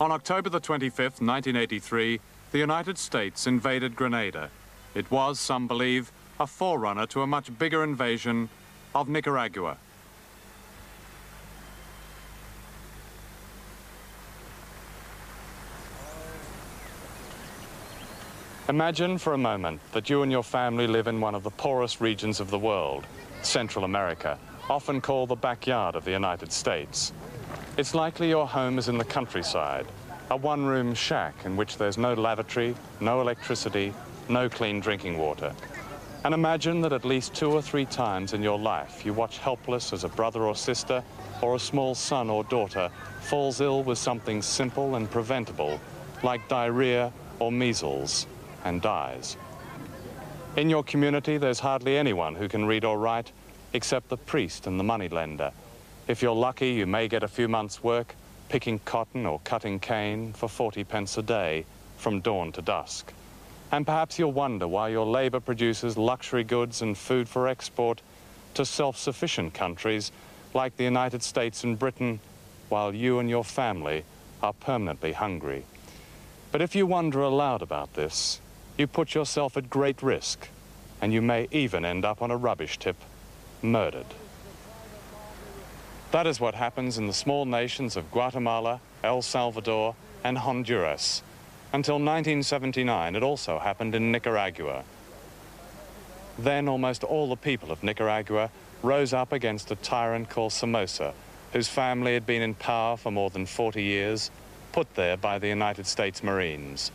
On October the 25th, 1983, the United States invaded Grenada. It was, some believe, a forerunner to a much bigger invasion of Nicaragua. Imagine for a moment that you and your family live in one of the poorest regions of the world, Central America, often called the backyard of the United States. It's likely your home is in the countryside, a one-room shack in which there's no lavatory, no electricity, no clean drinking water. And imagine that at least 2 or 3 times in your life you watch helpless as a brother or sister or a small son or daughter falls ill with something simple and preventable, like diarrhea or measles, and dies. In your community, there's hardly anyone who can read or write except the priest and the moneylender. If you're lucky, you may get a few months' work picking cotton or cutting cane for 40 pence a day from dawn to dusk. And perhaps you'll wonder why your labor produces luxury goods and food for export to self-sufficient countries like the United States and Britain, while you and your family are permanently hungry. But if you wonder aloud about this, you put yourself at great risk, and you may even end up on a rubbish tip, murdered. That is what happens in the small nations of Guatemala, El Salvador, and Honduras. Until 1979, it also happened in Nicaragua. Then almost all the people of Nicaragua rose up against a tyrant called Somoza, whose family had been in power for more than 40 years, put there by the United States Marines.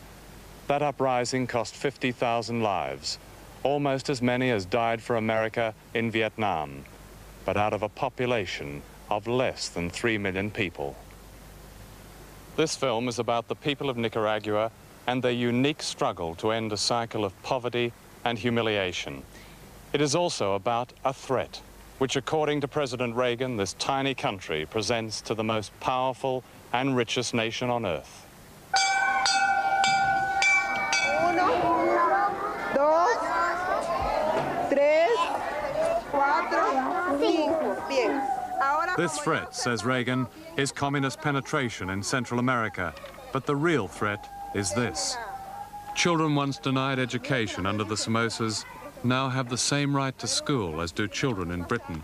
That uprising cost 50,000 lives, almost as many as died for America in Vietnam, but out of a population of less than 3 million people. This film is about the people of Nicaragua and their unique struggle to end a cycle of poverty and humiliation. It is also about a threat, which according to President Reagan, this tiny country presents to the most powerful and richest nation on earth. This threat, says Reagan, is communist penetration in Central America. But the real threat is this. Children once denied education under the Somozas now have the same right to school as do children in Britain.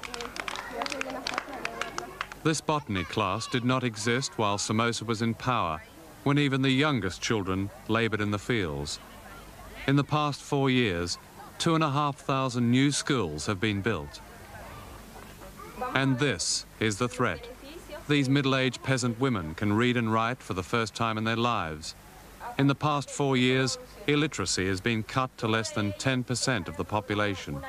This botany class did not exist while Somoza was in power, when even the youngest children labored in the fields. In the past 4 years, 2,500 new schools have been built. And this is the threat. These middle-aged peasant women can read and write for the first time in their lives. In the past 4 years, illiteracy has been cut to less than 10% of the population.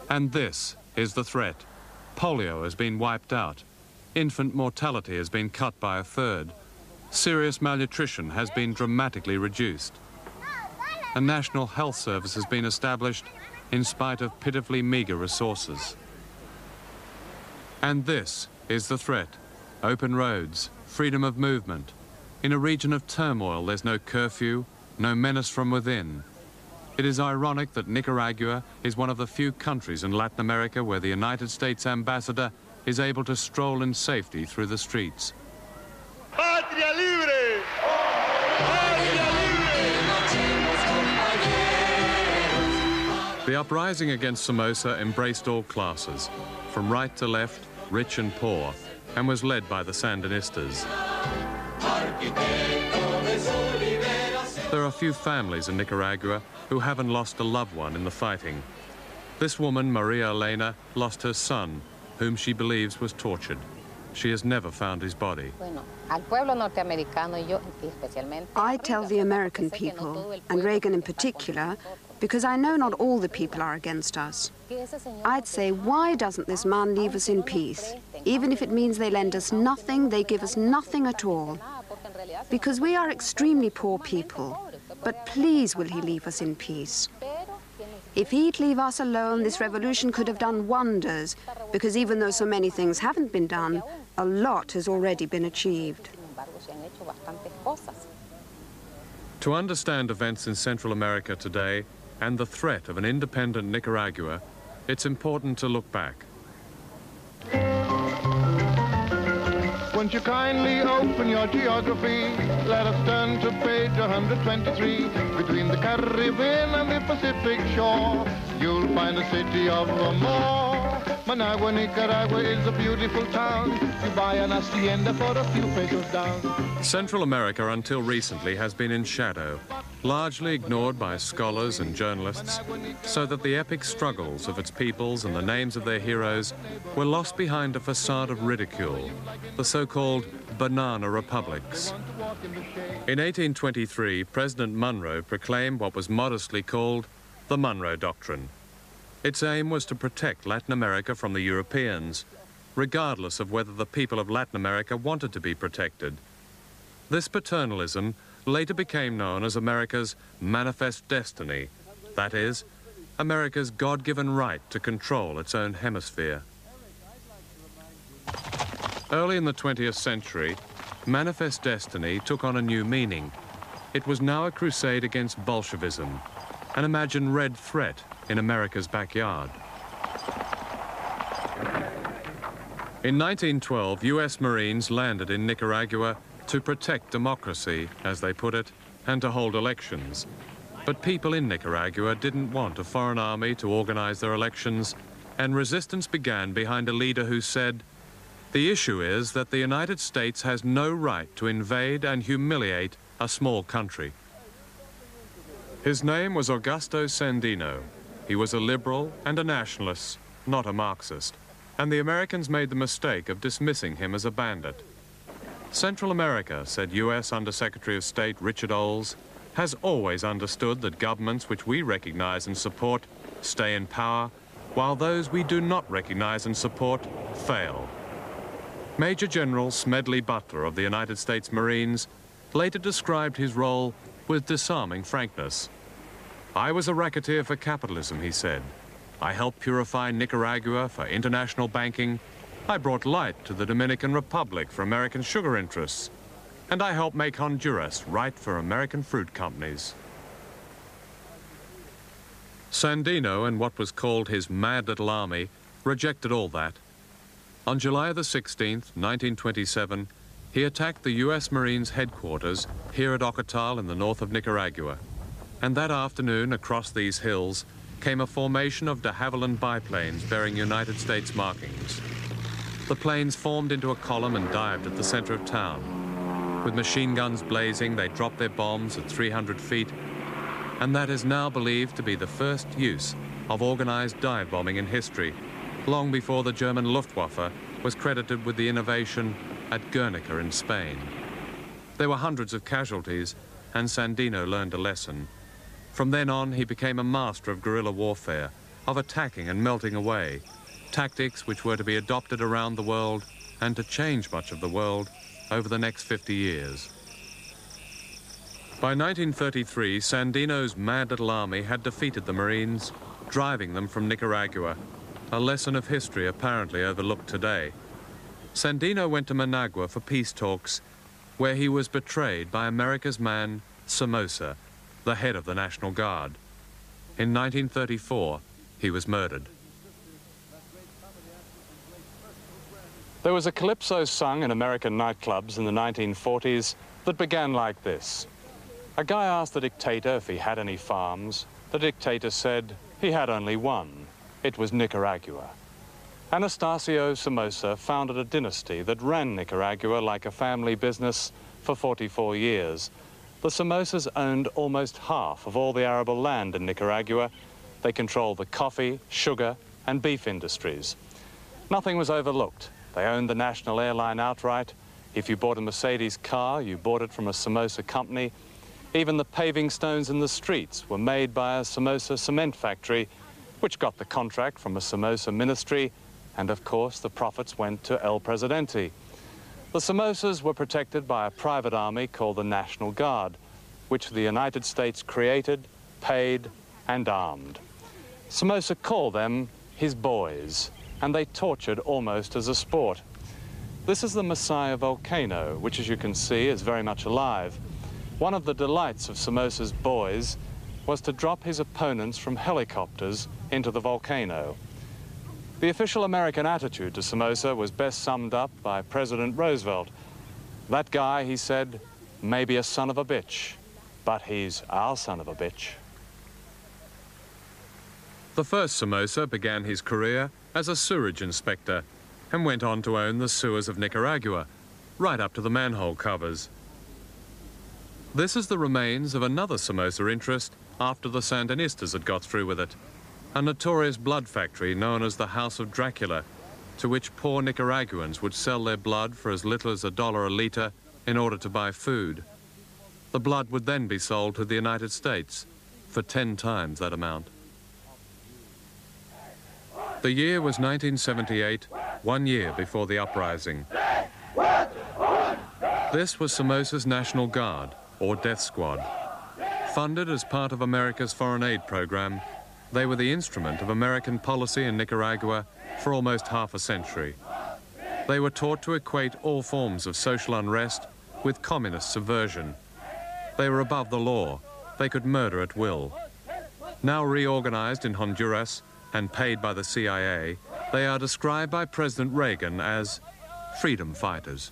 And this is the threat. Polio has been wiped out. Infant mortality has been cut by 1/3. Serious malnutrition has been dramatically reduced. A national health service has been established in spite of pitifully meager resources. And this is the threat. Open roads, freedom of movement. In a region of turmoil, there's no curfew, no menace from within. It is ironic that Nicaragua is one of the few countries in Latin America where the United States ambassador is able to stroll in safety through the streets. Patria libre! The uprising against Somoza embraced all classes, from right to left, rich and poor, and was led by the Sandinistas. There are few families in Nicaragua who haven't lost a loved one in the fighting. This woman, Maria Elena, lost her son, whom she believes was tortured. She has never found his body. I tell the American people, and Reagan in particular, because I know not all the people are against us. I'd say, why doesn't this man leave us in peace? Even if it means they lend us nothing, they give us nothing at all. Because we are extremely poor people. But please will he leave us in peace. If he'd leave us alone, this revolution could have done wonders, because even though so many things haven't been done, a lot has already been achieved. To understand events in Central America today and the threat of an independent Nicaragua, it's important to look back. won't you kindly open your geography? Let us turn to page 123. Between the Caribbean and the Pacific shore, you'll find the city of Amor. Managua, Nicaragua is a beautiful town. You buy an hacienda for a few pesos down. Central America until recently has been in shadow, largely ignored by scholars and journalists, so that the epic struggles of its peoples and the names of their heroes were lost behind a facade of ridicule, the so-called banana republics. In 1823, President Monroe proclaimed what was modestly called the Monroe Doctrine. Its aim was to protect Latin America from the Europeans, regardless of whether the people of Latin America wanted to be protected. This paternalism later became known as America's manifest destiny, that is, America's God-given right to control its own hemisphere. Early in the 20th century, manifest destiny took on a new meaning. It was now a crusade against Bolshevism, an imagined red threat in America's backyard. In 1912, US Marines landed in Nicaragua to protect democracy, as they put it, and to hold elections. But people in Nicaragua didn't want a foreign army to organize their elections, and resistance began behind a leader who said, "The issue is that the United States has no right to invade and humiliate a small country." His name was Augusto Sandino. He was a liberal and a nationalist, not a Marxist, and the Americans made the mistake of dismissing him as a bandit. Central America, said US Undersecretary of State Richard Olds, has always understood that governments which we recognize and support stay in power, while those we do not recognize and support fail. Major General Smedley Butler of the United States Marines later described his role with disarming frankness. "I was a racketeer for capitalism," he said. "I helped purify Nicaragua for international banking. I brought light to the Dominican Republic for American sugar interests. And I helped make Honduras right for American fruit companies." Sandino and what was called his mad little army rejected all that. On July the 16th, 1927, he attacked the US Marines headquarters here at Ocotal in the north of Nicaragua. And that afternoon, across these hills, came a formation of de Havilland biplanes bearing United States markings. The planes formed into a column and dived at the center of town. With machine guns blazing, they dropped their bombs at 300 feet, and that is now believed to be the first use of organized dive bombing in history, long before the German Luftwaffe was credited with the innovation at Guernica in Spain. There were hundreds of casualties, and Sandino learned a lesson. From then on, he became a master of guerrilla warfare, of attacking and melting away, tactics which were to be adopted around the world and to change much of the world over the next 50 years. By 1933, Sandino's mad little army had defeated the Marines, driving them from Nicaragua, a lesson of history apparently overlooked today. Sandino went to Managua for peace talks, where he was betrayed by America's man, Somoza, the head of the National Guard. In 1934, he was murdered. There was a calypso sung in American nightclubs in the 1940s that began like this. A guy asked the dictator if he had any farms. The dictator said he had only one. It was Nicaragua. Anastasio Somoza founded a dynasty that ran Nicaragua like a family business for 44 years. The Somozas owned almost half of all the arable land in Nicaragua. They controlled the coffee, sugar, and beef industries. Nothing was overlooked. They owned the national airline outright. If you bought a Mercedes car, you bought it from a Somoza company. Even the paving stones in the streets were made by a Somoza cement factory, which got the contract from a Somoza ministry, and of course the profits went to El Presidente. The Somozas were protected by a private army called the National Guard, which the United States created, paid, and armed. Somoza called them his boys, and they tortured almost as a sport. This is the Messiah volcano, which, as you can see, is very much alive. One of the delights of Somoza's boys was to drop his opponents from helicopters into the volcano. The official American attitude to Somoza was best summed up by President Roosevelt. That guy, he said, may be a son of a bitch, but he's our son of a bitch. The first Somoza began his career as a sewerage inspector and went on to own the sewers of Nicaragua, right up to the manhole covers. This is the remains of another Somoza interest after the Sandinistas had got through with it, a notorious blood factory known as the House of Dracula, to which poor Nicaraguans would sell their blood for as little as $1 a litre in order to buy food. The blood would then be sold to the United States for 10 times that amount. The year was 1978, 1 year before the uprising. This was Somoza's National Guard, or Death Squad. Funded as part of America's foreign aid program, they were the instrument of American policy in Nicaragua for almost half a century. They were taught to equate all forms of social unrest with communist subversion. They were above the law. They could murder at will. Now reorganized in Honduras and paid by the CIA, they are described by President Reagan as freedom fighters.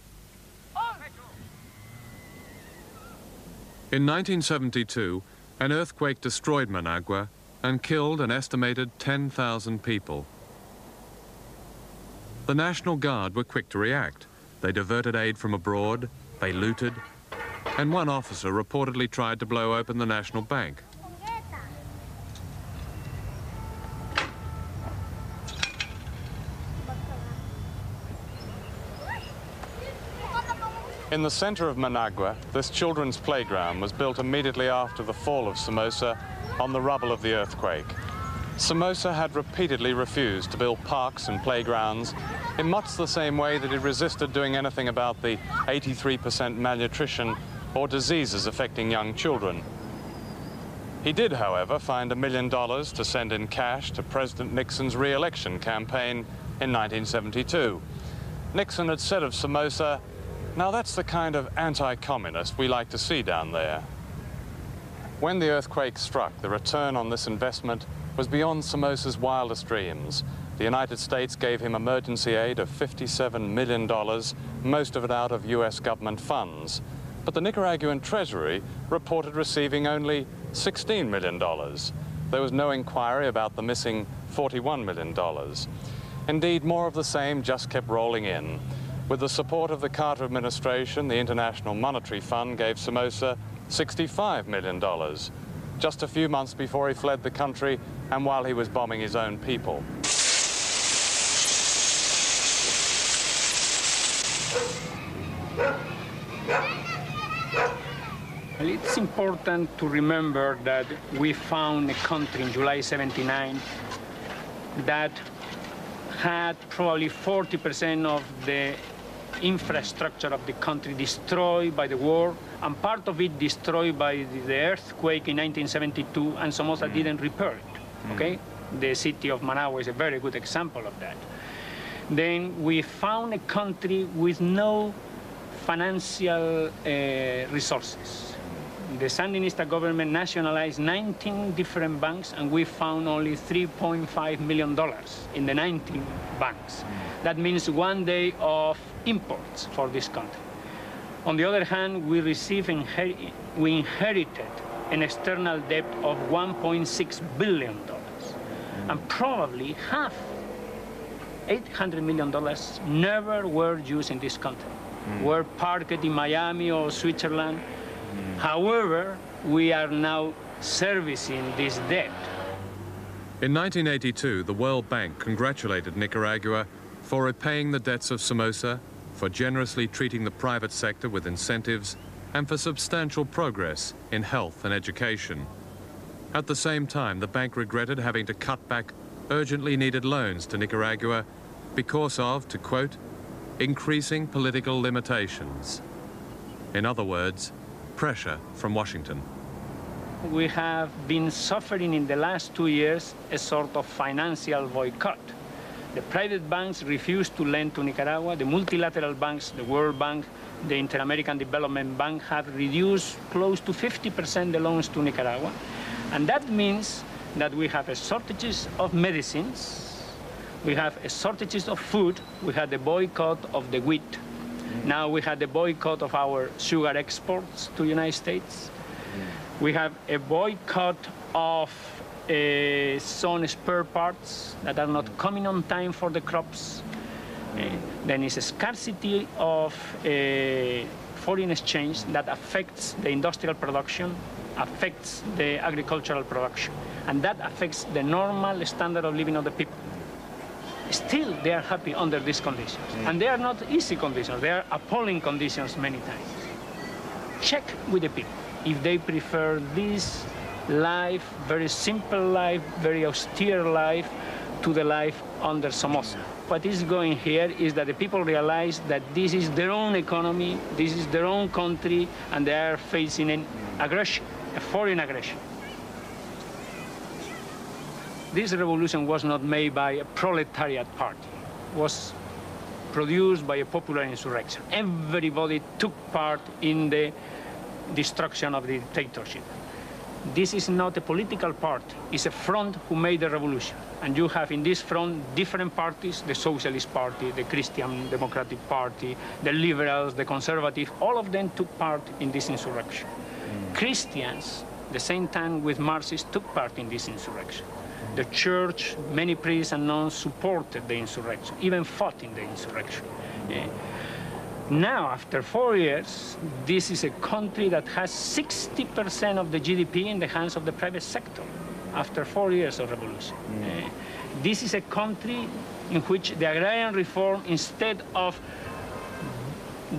In 1972, an earthquake destroyed Managua and killed an estimated 10,000 people. The National Guard were quick to react. They diverted aid from abroad, they looted, and one officer reportedly tried to blow open the National Bank. In the center of Managua, this children's playground was built immediately after the fall of Somoza on the rubble of the earthquake. Somoza had repeatedly refused to build parks and playgrounds in much the same way that he resisted doing anything about the 83% malnutrition or diseases affecting young children. He did, however, find $1 million to send in cash to President Nixon's re-election campaign in 1972. Nixon had said of Somoza, "Now that's the kind of anti-communist we like to see down there." When the earthquake struck, the return on this investment was beyond Somoza's wildest dreams. The United States gave him emergency aid of $57 million, most of it out of US government funds. But the Nicaraguan Treasury reported receiving only $16 million. There was no inquiry about the missing $41 million. Indeed, more of the same just kept rolling in. With the support of the Carter administration, the International Monetary Fund gave Somoza $65 million, just a few months before he fled the country and while he was bombing his own people. Well, it's important to remember that we found a country in July '79 that had probably 40% of the infrastructure of the country destroyed by the war, and part of it destroyed by the earthquake in 1972, and Somoza didn't repair it, okay? The city of Managua is a very good example of that. Then we found a country with no financial resources. The Sandinista government nationalized 19 different banks, and we found only $3.5 million in the 19 banks. That means 1 day of imports for this country. On the other hand, we inherited an external debt of $1.6 billion, and probably half, $800 million, never were used in this country. Were parked in Miami or Switzerland. However, we are now servicing this debt. In 1982, the World Bank congratulated Nicaragua for repaying the debts of Somoza, for generously treating the private sector with incentives, and for substantial progress in health and education. At the same time, the bank regretted having to cut back urgently needed loans to Nicaragua because of, to quote, increasing political limitations. In other words, pressure from Washington. We have been suffering in the last 2 years a sort of financial boycott. The private banks refused to lend to Nicaragua. The multilateral banks, the World Bank, the Inter-American Development Bank, have reduced close to 50% the loans to Nicaragua. And that means that we have shortages of medicines. We have shortages of food. We had the boycott of the wheat. Now we had the boycott of our sugar exports to the United States. We have a boycott of some spare parts that are not coming on time for the crops. Then is a scarcity of foreign exchange that affects the industrial production, affects the agricultural production, and that affects the normal standard of living of the people. Still, they are happy under these conditions. And they are not easy conditions. They are appalling conditions many times. Check with the people if they prefer this life, very simple life, very austere life, to the life under Somoza. What is going here is that the people realize that this is their own economy, this is their own country, and they are facing an aggression, a foreign aggression. This revolution was not made by a proletariat party. It was produced by a popular insurrection. Everybody took part in the destruction of the dictatorship. This is not a political party. It's a front who made the revolution. And you have in this front different parties, the Socialist Party, the Christian Democratic Party, the Liberals, the Conservatives, all of them took part in this insurrection. Christians, the same time with Marxists, took part in this insurrection. The church, many priests and nuns supported the insurrection, even fought in the insurrection. Now, after 4 years, this is a country that has 60% of the GDP in the hands of the private sector, after 4 years of revolution. This is a country in which the agrarian reform, instead of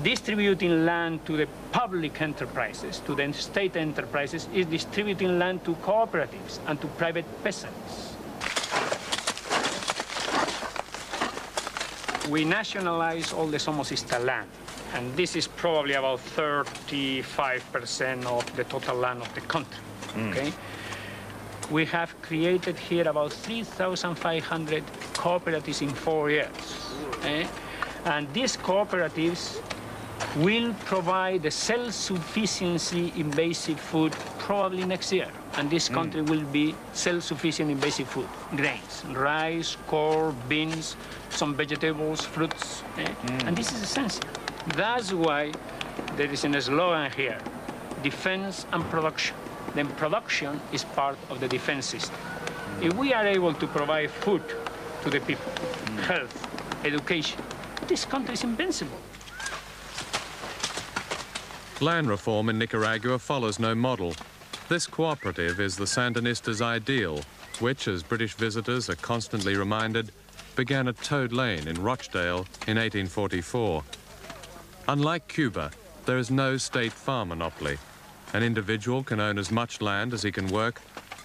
distributing land to the public enterprises, to the state enterprises, is distributing land to cooperatives and to private peasants. We nationalize all the Somocista land, and this is probably about 35% of the total land of the country, okay? We have created here about 3,500 cooperatives in 4 years, and these cooperatives will provide the self-sufficiency in basic food probably next year. And this country will be self-sufficient in basic food, grains, rice, corn, beans, some vegetables, fruits. And this is essential. That's why there is a slogan here, defense and production. Then production is part of the defense system. If we are able to provide food to the people, health, education, this country is invincible. Land reform in Nicaragua follows no model. This cooperative is the Sandinistas' ideal, which, as British visitors are constantly reminded, began at Toad Lane in Rochdale in 1844. Unlike Cuba, there is no state farm monopoly. An individual can own as much land as he can work,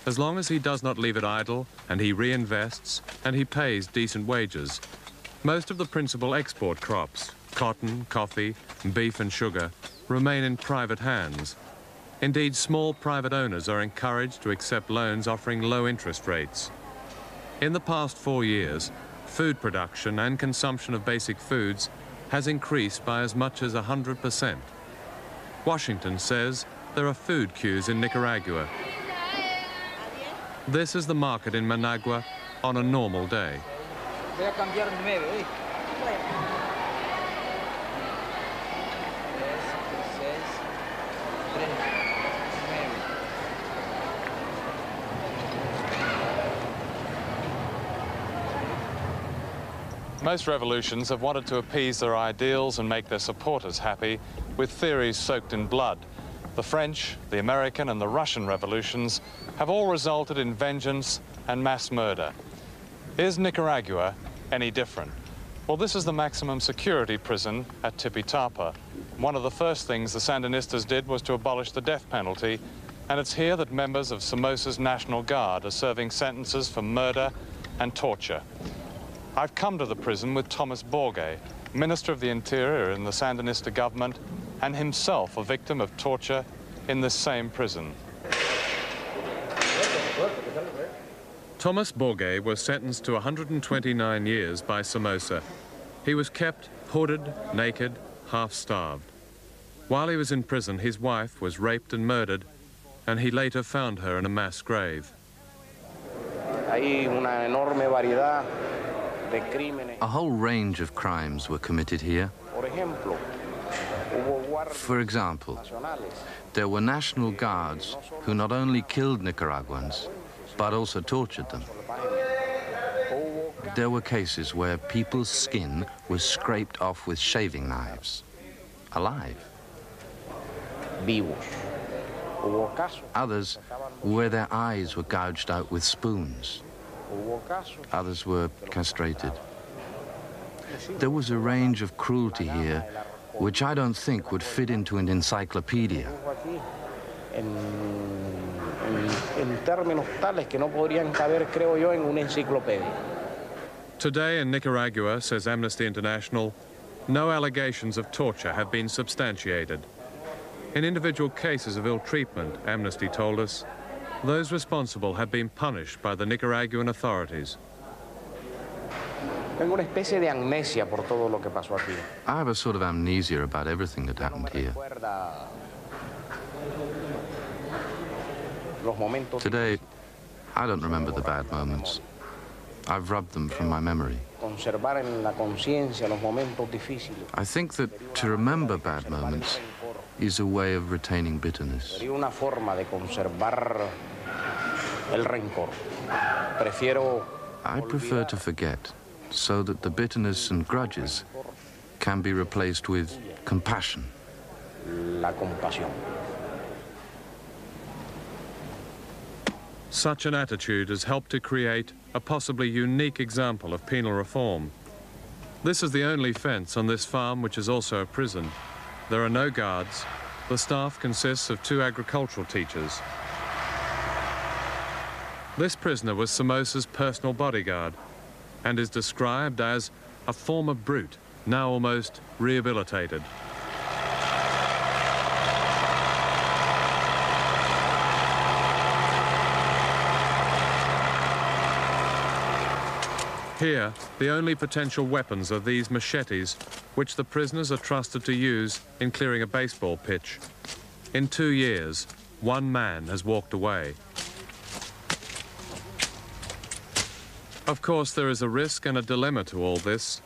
as long as he does not leave it idle, and he reinvests, and he pays decent wages. Most of the principal export crops, cotton, coffee, beef and sugar, remain in private hands. Indeed, small private owners are encouraged to accept loans offering low interest rates. In the past 4 years, food production and consumption of basic foods has increased by as much as 100%. Washington says there are food queues in Nicaragua. This is the market in Managua on a normal day. Most revolutions have wanted to appease their ideals and make their supporters happy with theories soaked in blood. The French, the American and the Russian revolutions have all resulted in vengeance and mass murder. Is Nicaragua any different? Well, this is the maximum security prison at Tipitapa. One of the first things the Sandinistas did was to abolish the death penalty, and it's here that members of Somoza's National Guard are serving sentences for murder and torture. I've come to the prison with Thomas Borge, Minister of the Interior in the Sandinista government, and himself a victim of torture in this same prison. Thomas Borge was sentenced to 129 years by Somoza. He was kept hooded, naked, half-starved. While he was in prison, his wife was raped and murdered, and he later found her in a mass grave. Hay una enorme variedad A whole range of crimes were committed here. For example, there were National Guards who not only killed Nicaraguans, but also tortured them. There were cases where people's skin was scraped off with shaving knives, alive. Others where their eyes were gouged out with spoons. Others were castrated. There was a range of cruelty here which I don't think would fit into an encyclopedia. Today in Nicaragua, says Amnesty International, no allegations of torture have been substantiated. In individual cases of ill treatment, Amnesty told us, those responsible have been punished by the Nicaraguan authorities. I have a sort of amnesia about everything that happened here. Today, I don't remember the bad moments. I've rubbed them from my memory. I think that to remember bad moments is a way of retaining bitterness. I prefer to forget, so that the bitterness and grudges can be replaced with compassion. Such an attitude has helped to create a possibly unique example of penal reform. This is the only fence on this farm which is also a prison. There are no guards. The staff consists of 2 agricultural teachers. This prisoner was Somoza's personal bodyguard and is described as a former brute, now almost rehabilitated. Here, the only potential weapons are these machetes, which the prisoners are trusted to use in clearing a baseball pitch. In 2 years, 1 man has walked away. Of course, there is a risk and a dilemma to all this.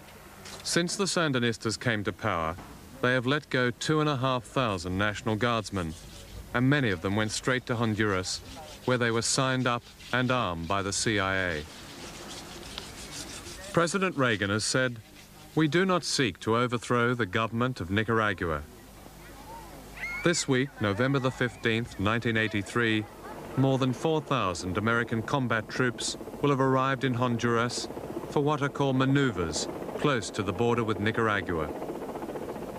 Since the Sandinistas came to power, they have let go 2,500 National Guardsmen, and many of them went straight to Honduras, where they were signed up and armed by the CIA. President Reagan has said, "We do not seek to overthrow the government of Nicaragua." This week, November the 15th, 1983, more than 4,000 American combat troops will have arrived in Honduras for what are called maneuvers close to the border with Nicaragua.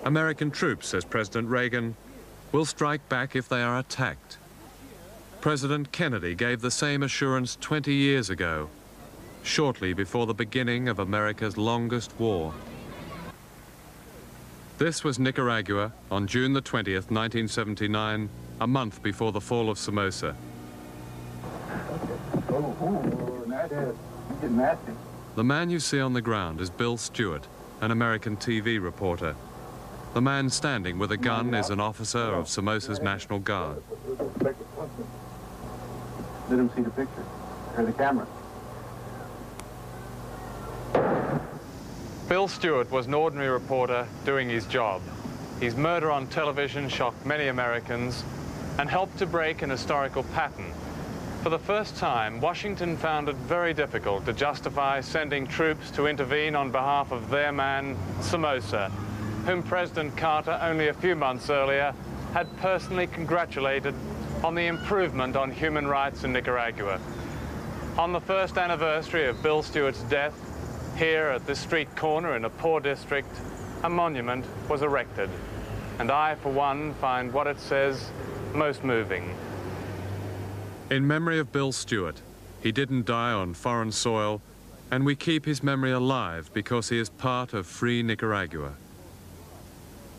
American troops, says President Reagan, will strike back if they are attacked. President Kennedy gave the same assurance 20 years ago, shortly before the beginning of America's longest war. This was Nicaragua on June the 20th, 1979, a month before the fall of Somoza. The man you see on the ground is Bill Stewart, an American TV reporter. The man standing with a gun is an officer of Somoza's National Guard. Let him see the picture, or the camera. Bill Stewart was an ordinary reporter doing his job. His murder on television shocked many Americans and helped to break an historical pattern. For the first time, Washington found it very difficult to justify sending troops to intervene on behalf of their man, Somoza, whom President Carter only a few months earlier had personally congratulated on the improvement on human rights in Nicaragua. On the first anniversary of Bill Stewart's death, here at this street corner in a poor district, a monument was erected. And I, for one, find what it says most moving. In memory of Bill Stewart, he didn't die on foreign soil, and we keep his memory alive because he is part of free Nicaragua.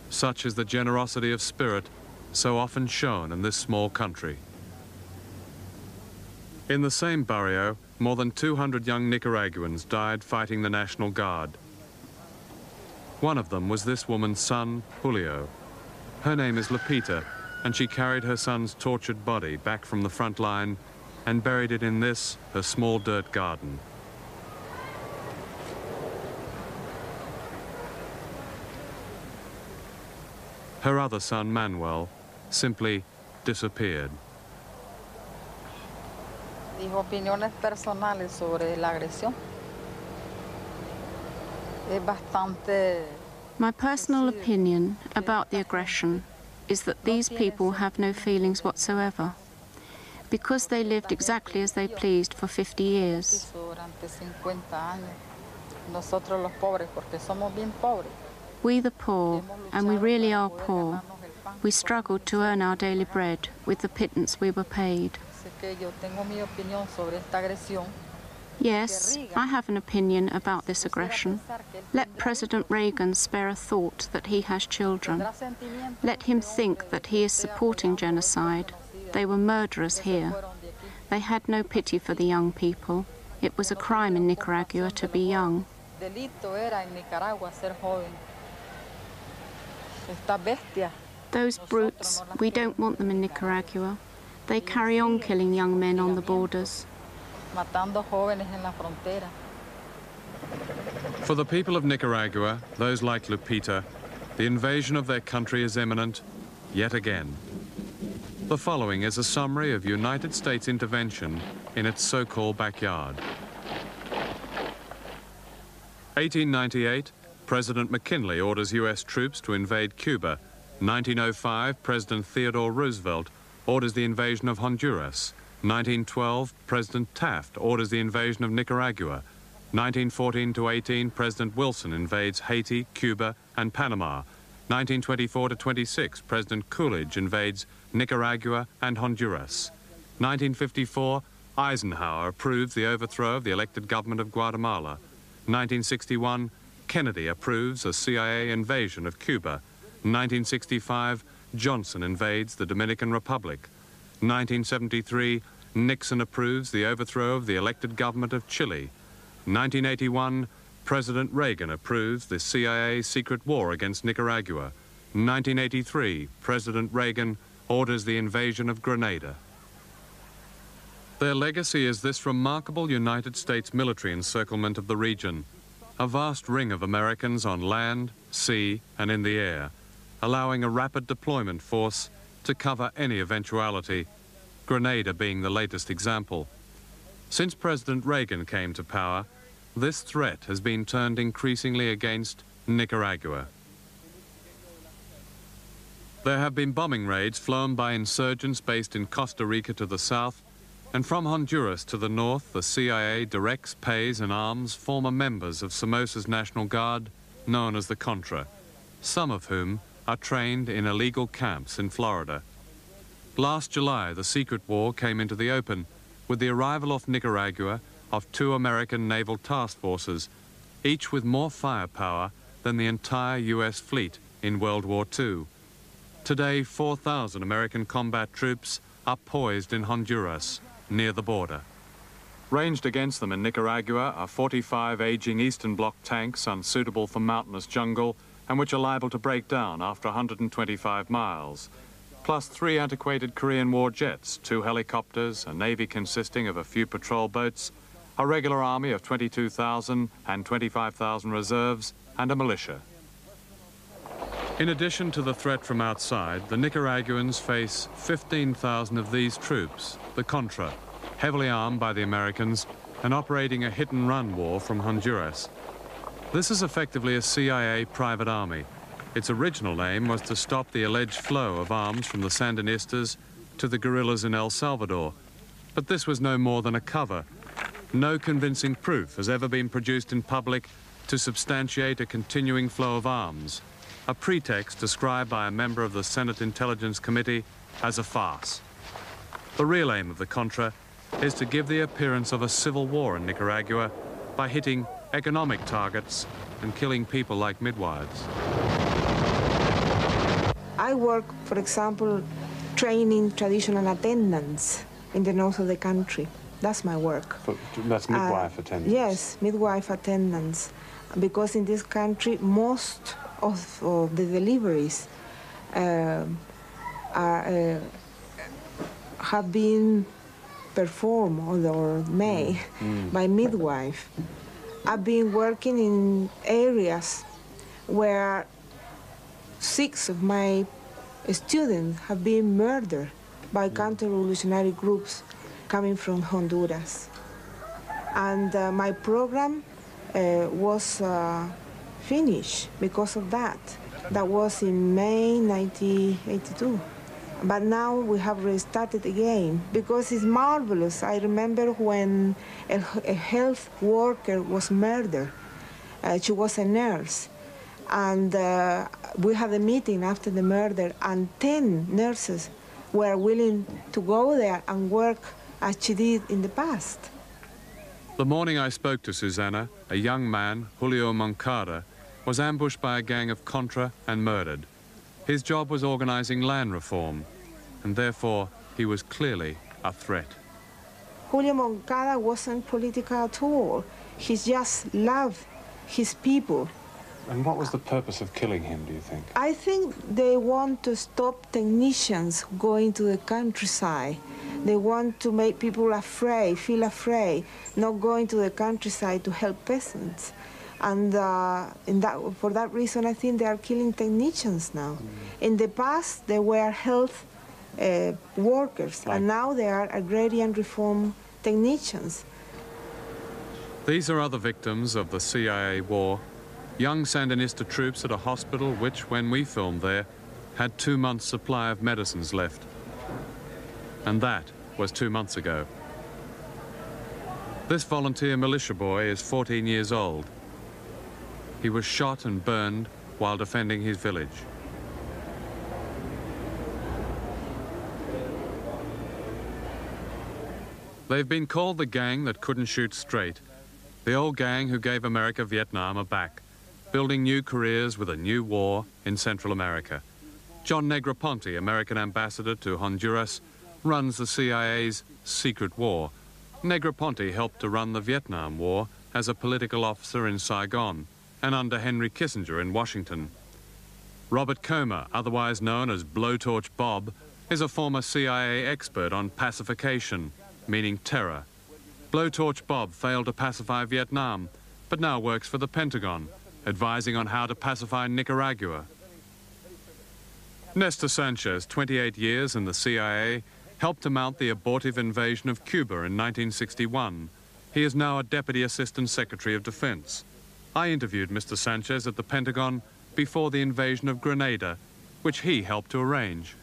Such is the generosity of spirit so often shown in this small country. In the same barrio, more than 200 young Nicaraguans died fighting the National Guard. One of them was this woman's son, Julio. Her name is Lupita, and she carried her son's tortured body back from the front line and buried it in this, her small dirt garden. Her other son, Manuel, simply disappeared. Dijo opiniones personales sobre la agresión. Es bastante. My personal opinion about the aggression is that these people have no feelings whatsoever, because they lived exactly as they pleased for 50 years. We the poor, and we really are poor, we struggled to earn our daily bread with the pittance we were paid. Yes, I have an opinion about this aggression. Let President Reagan spare a thought that he has children. Let him think that he is supporting genocide. They were murderers here. They had no pity for the young people. It was a crime in Nicaragua to be young. Those brutes, we don't want them in Nicaragua. They carry on killing young men on the borders. For the people of Nicaragua, those like Lupita, the invasion of their country is imminent yet again. The following is a summary of United States intervention in its so-called backyard. 1898, President McKinley orders U.S. troops to invade Cuba. 1905, President Theodore Roosevelt orders the invasion of Honduras. 1912, President Taft orders the invasion of Nicaragua. 1914 to 18, President Wilson invades Haiti, Cuba, and Panama. 1924 to 26, President Coolidge invades Nicaragua and Honduras. 1954, Eisenhower approves the overthrow of the elected government of Guatemala. 1961, Kennedy approves a CIA invasion of Cuba. 1965, Johnson invades the Dominican Republic. 1973, Nixon approves the overthrow of the elected government of Chile. 1981, President Reagan approves the CIA secret war against Nicaragua. 1983, President Reagan orders the invasion of Grenada. Their legacy is this remarkable United States military encirclement of the region, a vast ring of Americans on land, sea, and in the air, allowing a rapid deployment force to cover any eventuality, Grenada being the latest example. Since President Reagan came to power, this threat has been turned increasingly against Nicaragua. There have been bombing raids flown by insurgents based in Costa Rica to the south, and from Honduras to the north, the CIA directs, pays, and arms former members of Somoza's National Guard, known as the Contras, some of whom are trained in illegal camps in Florida. Last July, the secret war came into the open with the arrival off Nicaragua of 2 American naval task forces, each with more firepower than the entire U.S. fleet in World War II. Today, 4,000 American combat troops are poised in Honduras, near the border. Ranged against them in Nicaragua are 45 aging Eastern Bloc tanks unsuitable for mountainous jungle and which are liable to break down after 125 miles, plus 3 antiquated Korean War jets, 2 helicopters, a navy consisting of a few patrol boats, a regular army of 22,000 and 25,000 reserves, and a militia. In addition to the threat from outside, the Nicaraguans face 15,000 of these troops, the Contras, heavily armed by the Americans and operating a hit-and-run war from Honduras. This is effectively a CIA private army. Its original aim was to stop the alleged flow of arms from the Sandinistas to the guerrillas in El Salvador. But this was no more than a cover. No convincing proof has ever been produced in public to substantiate a continuing flow of arms, a pretext described by a member of the Senate Intelligence Committee as a farce. The real aim of the Contra is to give the appearance of a civil war in Nicaragua by hitting economic targets and killing people like midwives. I work, for example, training traditional attendants in the north of the country. That's my work. That's midwife attendants? Yes, midwife attendants. Because in this country, most of the deliveries have been performed or made by midwife. I've been working in areas where 6 of my students have been murdered by counter-revolutionary groups coming from Honduras. And my program was finished because of that. That was in May 1982. But now we have restarted again because it's marvelous. I remember when a health worker was murdered. She was a nurse. And we had a meeting after the murder, and 10 nurses were willing to go there and work as she did in the past. The morning I spoke to Susana, a young man, Julio Moncada, was ambushed by a gang of Contra and murdered. His job was organizing land reform, and therefore he was clearly a threat. Julio Moncada wasn't political at all. He just loved his people. And what was the purpose of killing him, do you think? I think they want to stop technicians going to the countryside. They want to make people afraid, feel afraid, not going to the countryside to help peasants. And for that reason, I think they are killing technicians now. In the past, they were health workers, and now they are agrarian reform technicians. These are other victims of the CIA war. Young Sandinista troops at a hospital which, when we filmed there, had 2 months' supply of medicines left. And that was 2 months ago. This volunteer militia boy is 14 years old. He was shot and burned while defending his village. They've been called the gang that couldn't shoot straight. The old gang who gave America Vietnam are back, building new careers with a new war in Central America. John Negroponte, American ambassador to Honduras, runs the CIA's secret war. Negroponte helped to run the Vietnam War as a political officer in Saigon and under Henry Kissinger in Washington. Robert Comer, otherwise known as Blowtorch Bob, is a former CIA expert on pacification, meaning terror. Blowtorch Bob failed to pacify Vietnam, but now works for the Pentagon, advising on how to pacify Nicaragua. Nestor Sanchez, 28 years in the CIA, helped to mount the abortive invasion of Cuba in 1961. He is now a Deputy Assistant Secretary of Defense. I interviewed Mr. Sanchez at the Pentagon before the invasion of Grenada, which he helped to arrange.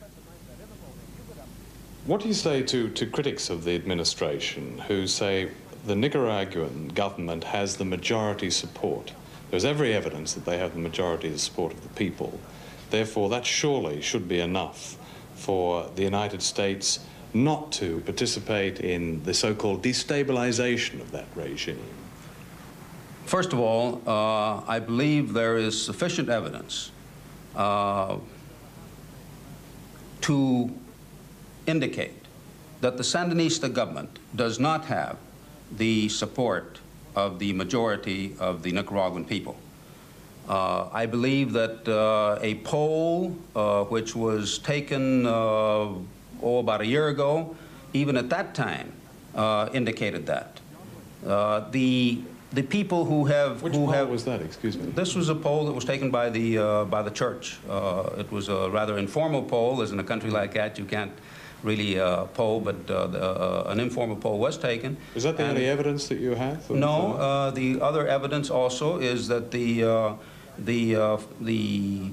What do you say to critics of the administration who say the Nicaraguan government has the majority support? There's every evidence that they have the majority of the support of the people. Therefore, that surely should be enough for the United States not to participate in the so-called destabilization of that regime. First of all, I believe there is sufficient evidence to indicate that the Sandinista government does not have the support of the majority of the Nicaraguan people. I believe that a poll which was taken about a year ago, even at that time, indicated that. The people who have... Which poll was that, excuse me? This was a poll that was taken by the church. It was a rather informal poll, as in a country like that you can't really poll, but an informal poll was taken. Is that the only evidence that you have? No, the other evidence also is that the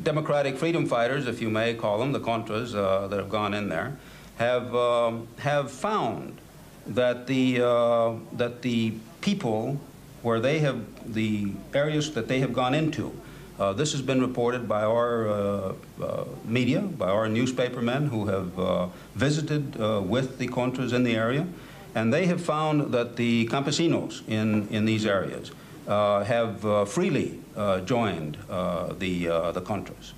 democratic freedom fighters, if you may call them, the Contras that have gone in there, have found that the people where they have, the areas that they have gone into, this has been reported by our media, by our newspapermen who have visited with the Contras in the area, and they have found that the campesinos in these areas have freely joined the Contras.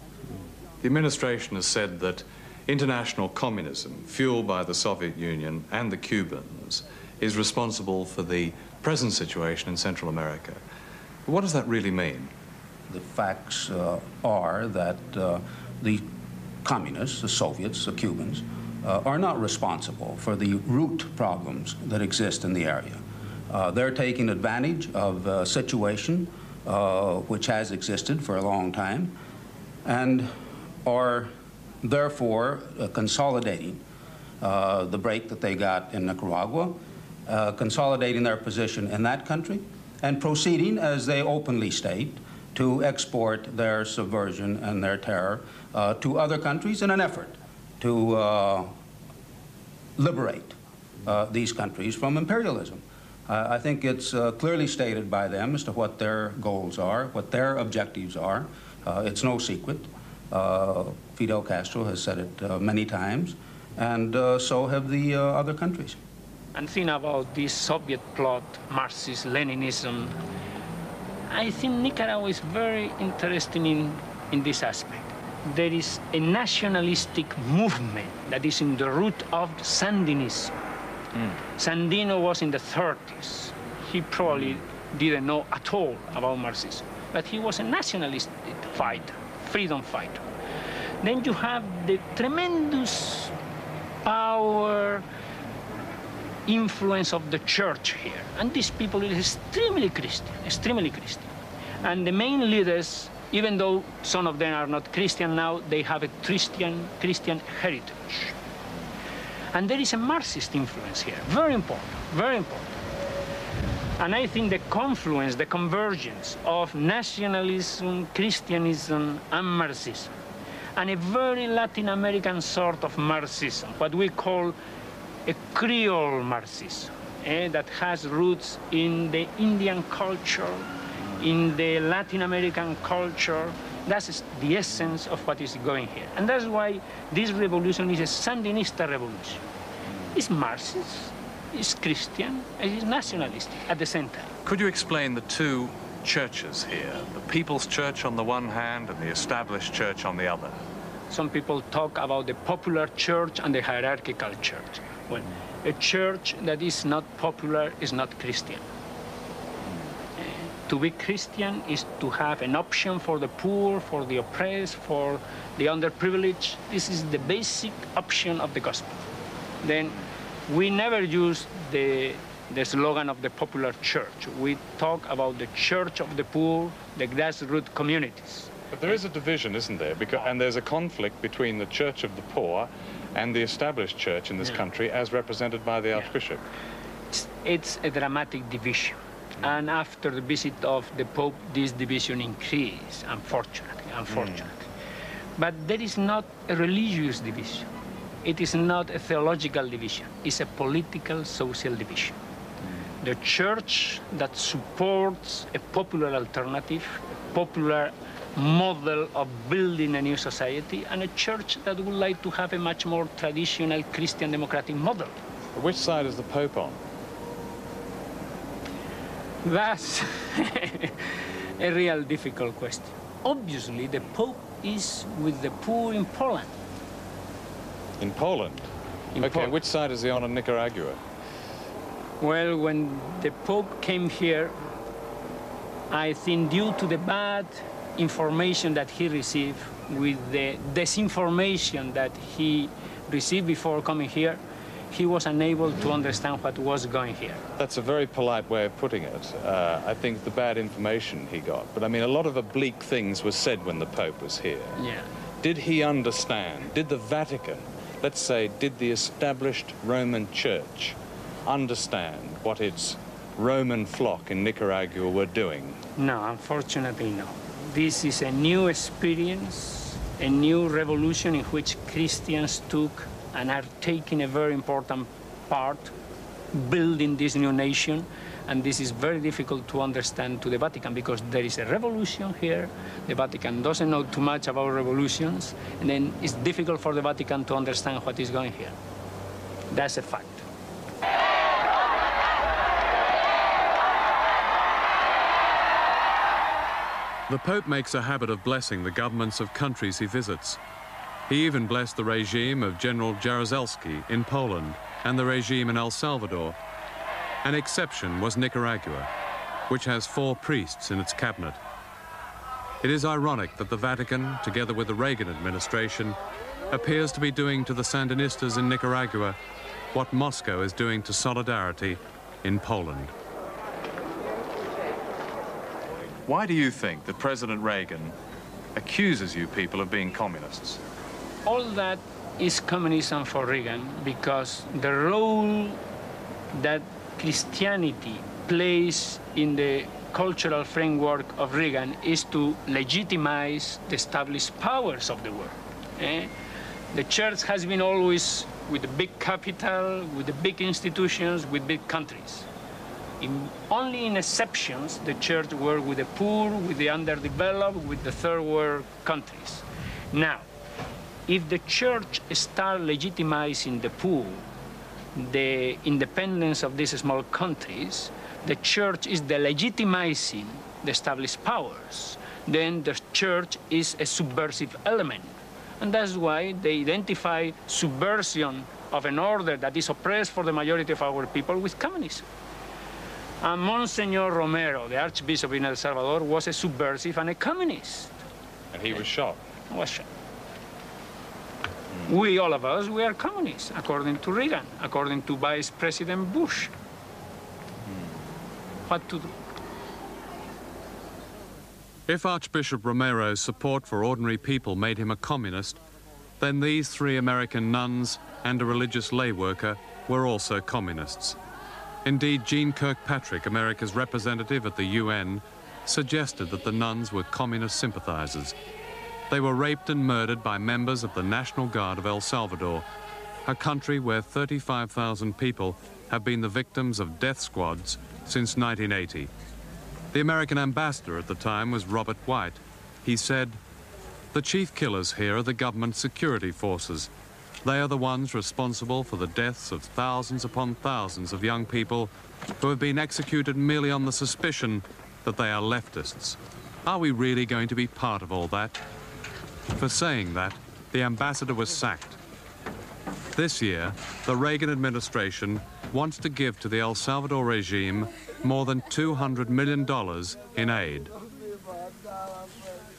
The administration has said that international communism, fueled by the Soviet Union and the Cubans, is responsible for the present situation in Central America. What does that really mean? The facts are that the communists, the Soviets, the Cubans, are not responsible for the root problems that exist in the area. They're taking advantage of a situation which has existed for a long time, and are therefore consolidating the break that they got in Nicaragua, consolidating their position in that country, and proceeding, as they openly state, to export their subversion and their terror to other countries in an effort to liberate these countries from imperialism. I think it's clearly stated by them as to what their goals are, what their objectives are. It's no secret. Fidel Castro has said it many times, and so have the other countries. And think about this Soviet plot, Marxist Leninism. I think Nicaragua is very interesting in this aspect. There is a nationalistic movement that is in the root of Sandinism. Sandino was in the 30s. He probably didn't know at all about Marxism, but he was a nationalist fighter, freedom fighter. Then you have the tremendous power, influence of the church here. And these people are extremely Christian, extremely Christian. And the main leaders, even though some of them are not Christian now, they have a Christian heritage. And there is a Marxist influence here, very important, very important. And I think the confluence, the convergence of nationalism, Christianism, and Marxism, and a very Latin American sort of Marxism, what we call a Creole Marxism, that has roots in the Indian culture, in the Latin American culture. That's the essence of what is going here. And that's why this revolution is a Sandinista revolution. It's Marxist, it's Christian, and it's nationalistic at the same time. Could you explain the two churches here, the People's Church on the one hand and the Established Church on the other? Some people talk about the popular church and the hierarchical church. Well, a church that is not popular is not Christian. To be Christian is to have an option for the poor, for the oppressed, for the underprivileged. This is the basic option of the gospel. Then we never use the slogan of the popular church. We talk about the church of the poor, the grassroots communities. But there is a division, isn't there? And there's a conflict between the church of the poor and the established church in this country as represented by the Archbishop. It's a dramatic division. And after the visit of the Pope, this division increased, unfortunately. But there is not a religious division. It is not a theological division. It's a political, social division. The church that supports a popular alternative, a popular model of building a new society, and a church that would like to have a much more traditional Christian democratic model. Which side is the Pope on? That's a real difficult question. Obviously, the Pope is with the poor in Poland. In Poland? Poland. Which side is he on in Nicaragua? Well, when the Pope came here, I think due to the bad information that he received, with the disinformation that he received before coming here, he was unable to understand what was going here. That's a very polite way of putting it. I think the bad information he got. But I mean, a lot of oblique things were said when the Pope was here. Yeah. Did he understand? Did the Vatican, let's say, did the established Roman Church understand what its Roman flock in Nicaragua were doing? No, unfortunately, no. This is a new experience, a new revolution in which Christians took and are taking a very important part building this new nation, and this is very difficult to understand to the Vatican because there is a revolution here. The Vatican doesn't know too much about revolutions, and then it's difficult for the Vatican to understand what is going here. That's a fact. The Pope makes a habit of blessing the governments of countries he visits. He even blessed the regime of General Jaruzelski in Poland and the regime in El Salvador. An exception was Nicaragua, which has 4 priests in its cabinet. It is ironic that the Vatican, together with the Reagan administration, appears to be doing to the Sandinistas in Nicaragua what Moscow is doing to Solidarity in Poland. Why do you think that President Reagan accuses you people of being communists. All that is communism for Reagan because the role that Christianity plays in the cultural framework of Reagan is to legitimize the established powers of the world. The church has been always with the big capital, with the big institutions, with big countries. Only in exceptions, the church worked with the poor, with the underdeveloped, with the third world countries. Now, if the church starts legitimizing the poor, the independence of these small countries, the church is delegitimizing the established powers. Then the church is a subversive element. And that's why they identify subversion of an order that is oppressed for the majority of our people with communism. And Monsignor Romero, the Archbishop in El Salvador, was a subversive and a communist. And he was shot? Was shot. We, all of us, we are communists, according to Reagan, according to Vice President Bush. What to do? If Archbishop Romero's support for ordinary people made him a communist, then these 3 American nuns and a religious lay worker were also communists. Indeed, Jeane Kirkpatrick, America's representative at the UN, suggested that the nuns were communist sympathizers. They were raped and murdered by members of the National Guard of El Salvador, a country where 35,000 people have been the victims of death squads since 1980. The American ambassador at the time was Robert White. He said, "The chief killers here are the government security forces. They are the ones responsible for the deaths of thousands upon thousands of young people who have been executed merely on the suspicion that they are leftists. Are we really going to be part of all that?" For saying that, the ambassador was sacked. This year, the Reagan administration wants to give to the El Salvador regime more than $200 million in aid.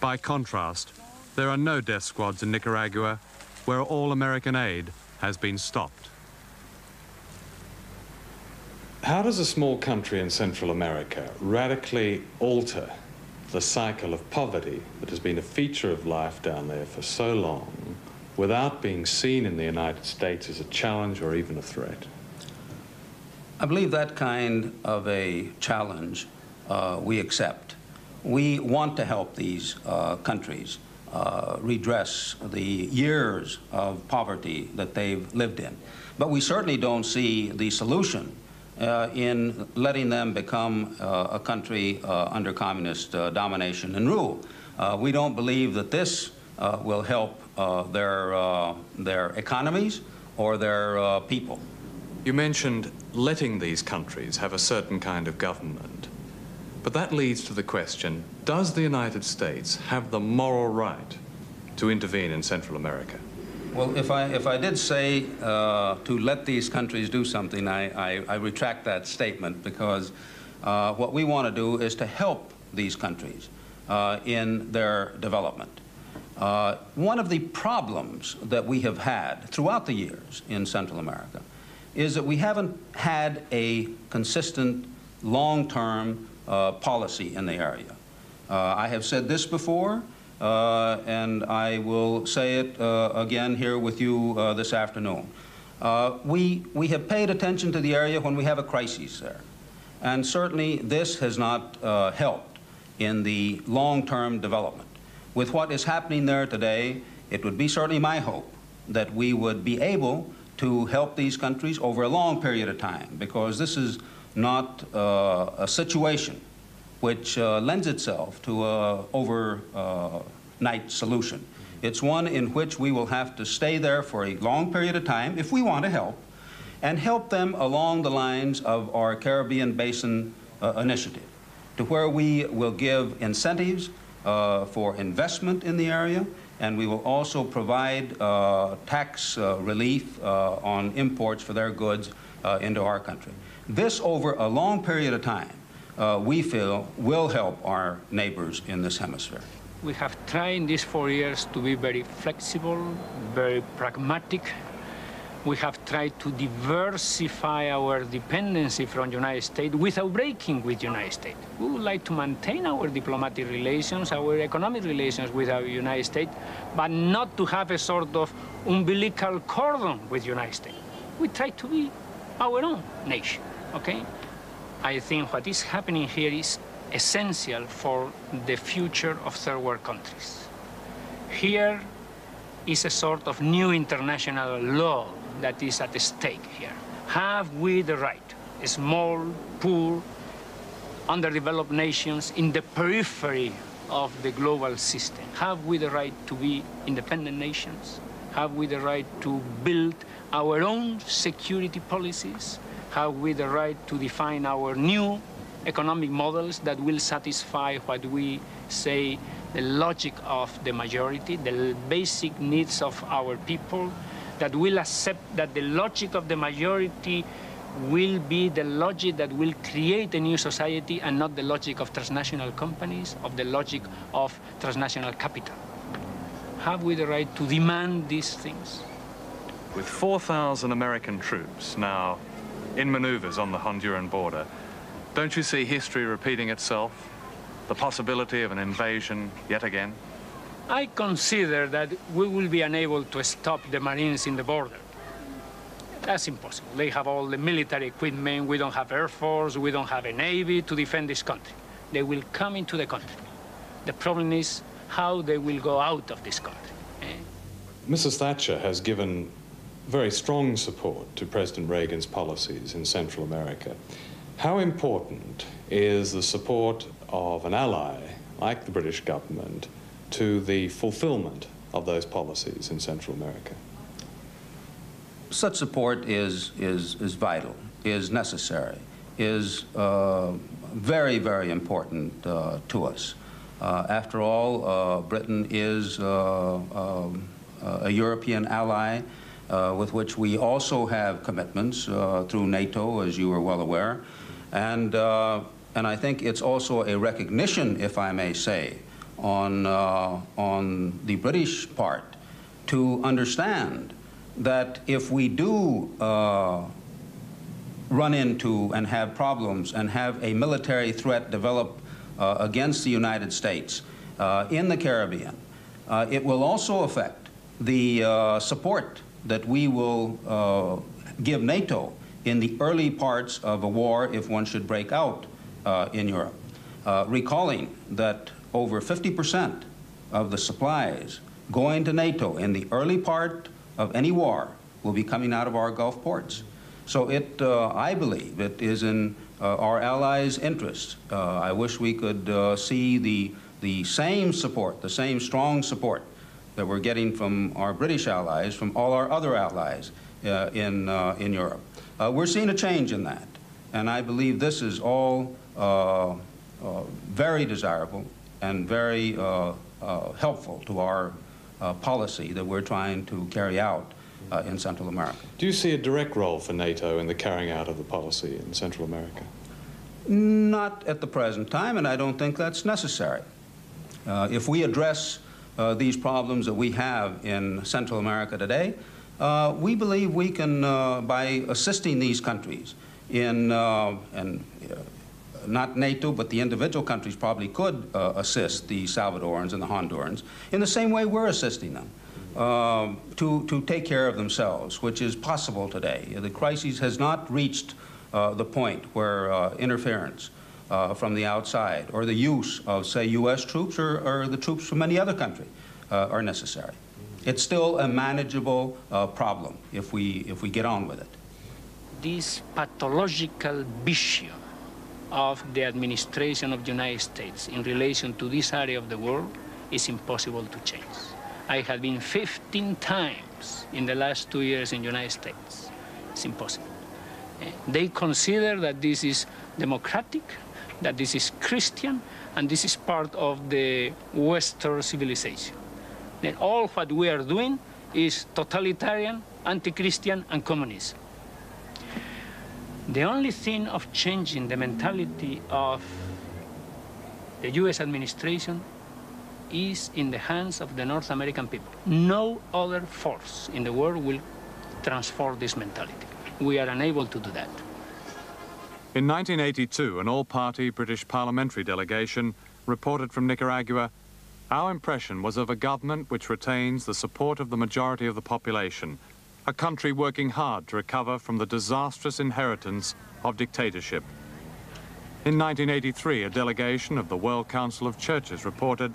By contrast, there are no death squads in Nicaragua, where all American aid has been stopped. How does a small country in Central America radically alter the cycle of poverty that has been a feature of life down there for so long without being seen in the United States as a challenge or even a threat? I believe that kind of a challenge we accept. We want to help these countries redress the years of poverty that they've lived in. But we certainly don't see the solution in letting them become a country under communist domination and rule. We don't believe that this will help their economies or their people. You mentioned letting these countries have a certain kind of government. But that leads to the question, does the United States have the moral right to intervene in Central America? Well, if I did say to let these countries do something, I retract that statement, because what we want to do is to help these countries in their development. One of the problems that we have had throughout the years in Central America is that we haven't had a consistent long-term policy in the area. I have said this before, and I will say it again here with you this afternoon. We have paid attention to the area when we have a crisis there. And certainly this has not helped in the long-term development. With what is happening there today, it would be certainly my hope that we would be able to help these countries over a long period of time, because this is not a situation which lends itself to an overnight solution. It's one in which we will have to stay there for a long period of time if we want to help, and help them along the lines of our Caribbean Basin initiative, to where we will give incentives for investment in the area, and we will also provide tax relief on imports for their goods into our country. This, over a long period of time, we feel will help our neighbors in this hemisphere. We have tried in these 4 years to be very flexible, very pragmatic, We have tried to diversify our dependency from the United States without breaking with the United States. We would like to maintain our diplomatic relations, our economic relations with the United States, but not to have a sort of umbilical cordon with the United States. We try to be our own nation, okay? I think what is happening here is essential for the future of third world countries. Here is a sort of new international law that is at stake here. Have we the right, small, poor, underdeveloped nations in the periphery of the global system, have we the right to be independent nations? Have we the right to build our own security policies? Have we the right to define our new economic models that will satisfy what we say the logic of the majority, the basic needs of our people, that will accept that the logic of the majority will be the logic that will create a new society and not the logic of transnational companies, of the logic of transnational capital? Have we the right to demand these things? With 4,000 American troops now in maneuvers on the Honduran border, don't you see history repeating itself? The possibility of an invasion yet again? I consider that we will be unable to stop the Marines in the border. That's impossible. They have all the military equipment. We don't have Air Force. We don't have a Navy to defend this country. They will come into the country. The problem is how they will go out of this country. Mrs. Thatcher has given very strong support to President Reagan's policies in Central America. How important is the support of an ally like the British government to the fulfillment of those policies in Central America? Such support is vital, is necessary, is very, very important to us. After all, Britain is a European ally with which we also have commitments through NATO, as you are well aware. And I think it's also a recognition, if I may say, on the British part to understand that if we do run into and have problems and have a military threat develop against the United States in the Caribbean, it will also affect the support that we will give NATO in the early parts of a war if one should break out in Europe. Recalling that over 50% of the supplies going to NATO in the early part of any war will be coming out of our Gulf ports. So I believe it is in our allies' interest. I wish we could see the same support, the same strong support that we're getting from our British allies, from all our other allies in Europe. We're seeing a change in that, and I believe this is all very desirable and very helpful to our policy that we're trying to carry out in Central America. Do you see a direct role for NATO in the carrying out of the policy in Central America? Not at the present time, and I don't think that's necessary. If we address these problems that we have in Central America today, we believe we can, by assisting these countries in, not NATO, but the individual countries probably could assist the Salvadorans and the Hondurans in the same way we're assisting them to take care of themselves, which is possible today. The crisis has not reached the point where interference from the outside or the use of, say, U.S. troops or the troops from any other country are necessary. It's still a manageable problem if we get on with it. This pathological vision of the administration of the United States in relation to this area of the world is impossible to change. I have been 15 times in the last 2 years in the United States. It's impossible. They consider that this is democratic, that this is Christian, and this is part of the Western civilization. Then all what we are doing is totalitarian, anti-Christian, and communism. The only thing of changing the mentality of the U.S. administration is in the hands of the North American people. No other force in the world will transform this mentality. We are unable to do that. In 1982, an all-party British parliamentary delegation reported from Nicaragua, "Our impression was of a government which retains the support of the majority of the population, a country working hard to recover from the disastrous inheritance of dictatorship." In 1983, a delegation of the World Council of Churches reported,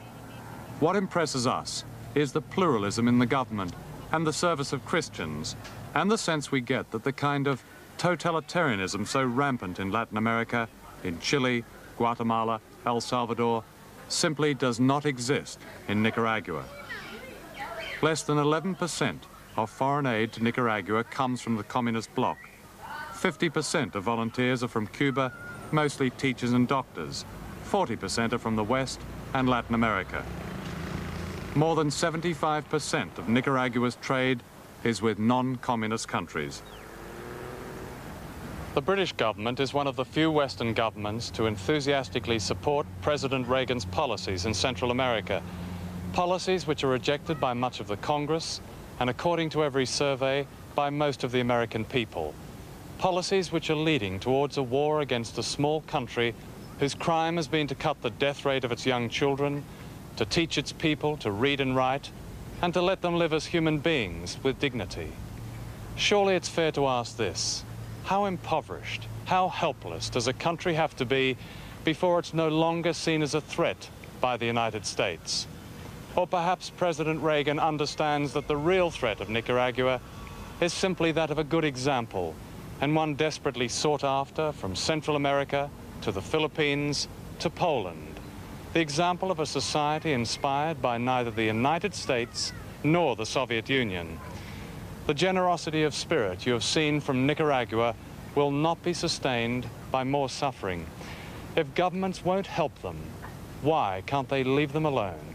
"What impresses us is the pluralism in the government and the service of Christians, and the sense we get that the kind of totalitarianism so rampant in Latin America, in Chile, Guatemala, El Salvador, simply does not exist in Nicaragua." Less than 11% of foreign aid to Nicaragua comes from the communist bloc. 50% of volunteers are from Cuba, mostly teachers and doctors. 40% are from the West and Latin America. More than 75% of Nicaragua's trade is with non-communist countries. The British government is one of the few Western governments to enthusiastically support President Reagan's policies in Central America, policies which are rejected by much of the Congress and, according to every survey, by most of the American people. Policies which are leading towards a war against a small country whose crime has been to cut the death rate of its young children, to teach its people to read and write, and to let them live as human beings with dignity. Surely it's fair to ask this: how impoverished, how helpless does a country have to be before it's no longer seen as a threat by the United States? Or perhaps President Reagan understands that the real threat of Nicaragua is simply that of a good example, and one desperately sought after from Central America to the Philippines to Poland. The example of a society inspired by neither the United States nor the Soviet Union. The generosity of spirit you have seen from Nicaragua will not be sustained by more suffering. If governments won't help them, why can't they leave them alone?